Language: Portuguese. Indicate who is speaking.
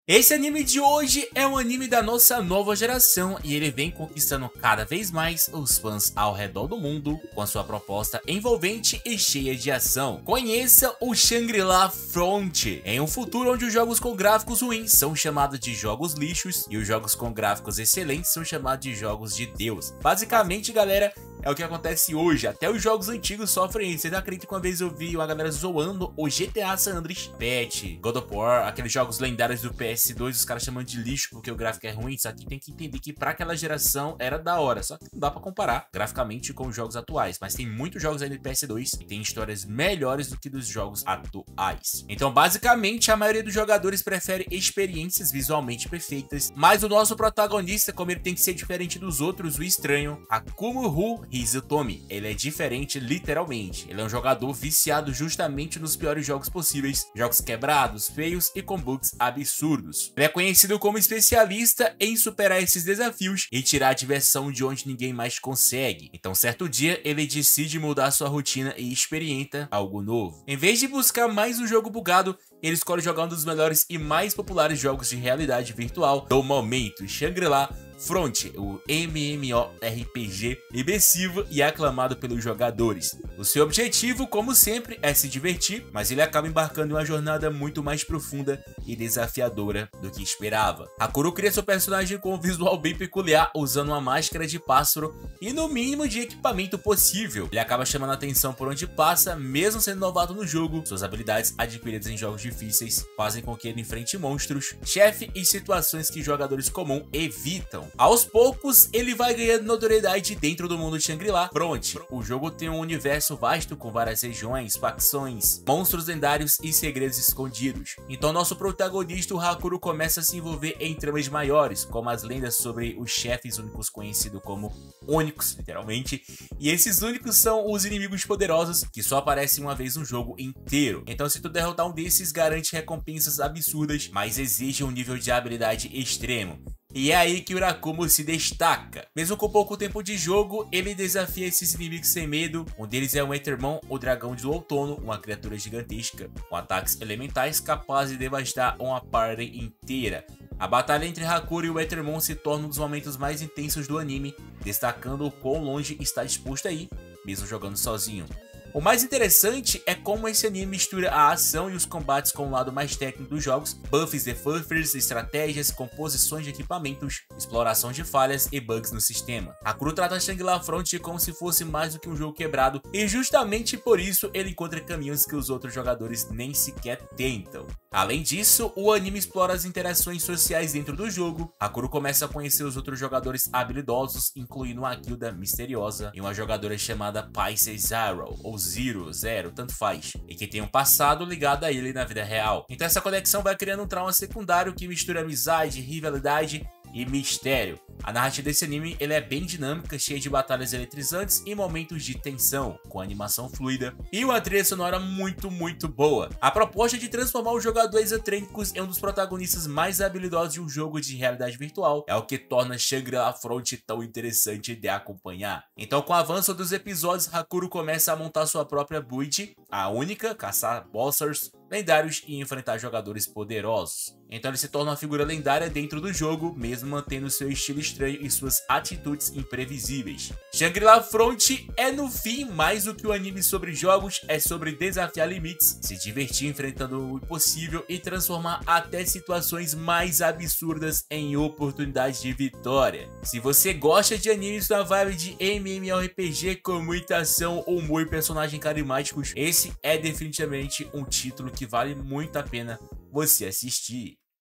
Speaker 1: Esse anime de hoje é um anime da nossa nova geração e ele vem conquistando cada vez mais os fãs ao redor do mundo com a sua proposta envolvente e cheia de ação. Conheça o Shangri-La Front, em um futuro onde os jogos com gráficos ruins são chamados de jogos lixos e os jogos com gráficos excelentes são chamados de jogos de Deus. Basicamente, galera, é o que acontece hoje, até os jogos antigos sofrem isso. Vocês não acreditam que uma vez eu vi uma galera zoando o GTA San Andreas Pet, God of War, aqueles jogos lendários do PS2, os caras chamando de lixo porque o gráfico é ruim. Só que tem que entender que pra aquela geração era da hora, só que não dá pra comparar graficamente com os jogos atuais. Mas tem muitos jogos aí do PS2 e tem histórias melhores do que dos jogos atuais. Então basicamente a maioria dos jogadores prefere experiências visualmente perfeitas, mas o nosso protagonista, como ele tem que ser diferente dos outros, o estranho, Akumu Hizutomi, ele é diferente literalmente. Ele é um jogador viciado justamente nos piores jogos possíveis, jogos quebrados, feios e com bugs absurdos. Ele é conhecido como especialista em superar esses desafios e tirar a diversão de onde ninguém mais consegue. Então certo dia ele decide mudar sua rotina e experimenta algo novo. Em vez de buscar mais um jogo bugado, ele escolhe jogar um dos melhores e mais populares jogos de realidade virtual do momento, Shangri-La Front, o MMORPG imersivo e aclamado pelos jogadores. O seu objetivo, como sempre, é se divertir, mas ele acaba embarcando em uma jornada muito mais profunda e desafiadora do que esperava. Hakuro cria seu personagem com um visual bem peculiar, usando uma máscara de pássaro e no mínimo de equipamento possível. Ele acaba chamando a atenção por onde passa, mesmo sendo novato no jogo. Suas habilidades adquiridas em jogos difíceis fazem com que ele enfrente monstros, chefe e situações que jogadores comuns evitam. Aos poucos, ele vai ganhando notoriedade dentro do mundo de Shangri-La Front. O jogo tem um universo vasto com várias regiões, facções, monstros lendários e segredos escondidos. Então nosso protagonista, o Hakuro, começa a se envolver em tramas maiores, como as lendas sobre os chefes únicos conhecidos como únicos, literalmente. E esses únicos são os inimigos poderosos que só aparecem uma vez no jogo inteiro. Então se tu derrotar um desses, garante recompensas absurdas, mas exige um nível de habilidade extremo. E é aí que o Urakumo se destaca. Mesmo com pouco tempo de jogo, ele desafia esses inimigos sem medo. Um deles é o Entermon, o dragão do outono, uma criatura gigantesca com ataques elementais capazes de devastar uma party inteira. A batalha entre Hakuro e o Entermon se torna um dos momentos mais intensos do anime, destacando o quão longe está disposto a ir, mesmo jogando sozinho. O mais interessante é como esse anime mistura a ação e os combates com o lado mais técnico dos jogos, buffs, debuffers, estratégias, composições de equipamentos, exploração de falhas e bugs no sistema. Hakuro trata Shangri-La Front como se fosse mais do que um jogo quebrado e justamente por isso ele encontra caminhos que os outros jogadores nem sequer tentam. Além disso, o anime explora as interações sociais dentro do jogo. Hakuro começa a conhecer os outros jogadores habilidosos, incluindo uma guilda misteriosa e uma jogadora chamada Pisces Zero, ou Zero, tanto faz, e que tem um passado ligado a ele na vida real. Então essa conexão vai criando um trauma secundário que mistura amizade, rivalidade e mistério. A narrativa desse anime ele é bem dinâmica, cheia de batalhas eletrizantes e momentos de tensão, com animação fluida e uma trilha sonora muito boa. A proposta de transformar os jogadores excentricos em um dos protagonistas mais habilidosos de um jogo de realidade virtual é o que torna Shangri-La Front tão interessante de acompanhar. Então com o avanço dos episódios, Hakuro começa a montar sua própria build, a única, caçar bossers lendários e enfrentar jogadores poderosos. Então ele se torna uma figura lendária dentro do jogo, mesmo mantendo seu estilo estranho e suas atitudes imprevisíveis. Shangri-La Front é no fim mais do que um anime sobre jogos, é sobre desafiar limites, se divertir enfrentando o impossível e transformar até situações mais absurdas em oportunidades de vitória. Se você gosta de animes na vibe de MMORPG com muita ação, humor e personagens carismáticos, esse é definitivamente um título que vale muito a pena você assistir.